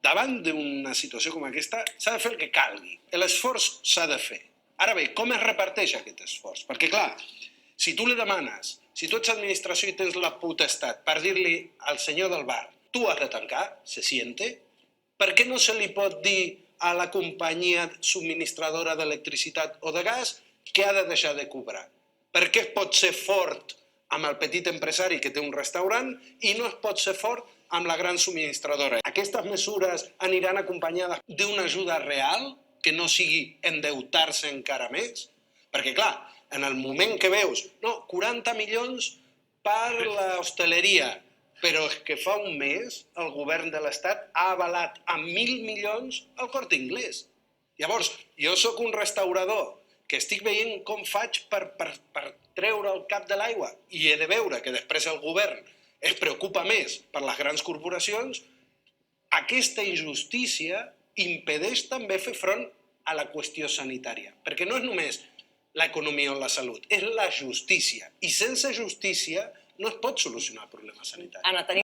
davant d'una situació com aquesta s'ha de fer el que calgui. L'esforç s'ha de fer. Ara bé, com es reparteix aquest esforç? Perquè, clar, si tu li demanes, si tu ets administració i tens la potestat per dir-li al senyor del bar, tu has de tancar, se siente, per què no se li pot dir a la companyia subministradora d'electricitat o de gas que ha de deixar de cobrar? Per què es pot ser fort amb el petit empresari que té un restaurant i no es pot ser fort amb la gran subministradora? Aquestes mesures aniran acompanyades d'una ajuda real que no sigui endeutar-se encara més? Perquè, clar, en el moment que veus, no, 40 milions per l'hostaleria, però és que fa un mes el govern de l'Estat ha avalat amb 1.000 milions el Corte Inglés. Llavors, jo sóc un restaurador que estic veient com faig per treure el cap de l'aigua i he de veure que després el govern es preocupa més per les grans corporacions. Aquesta injustícia impedeix també fer front a la qüestió sanitària, perquè no és només l'economia o la salut, és la justícia. I sense justícia no es pot solucionar el problema sanitari. Anna, tenim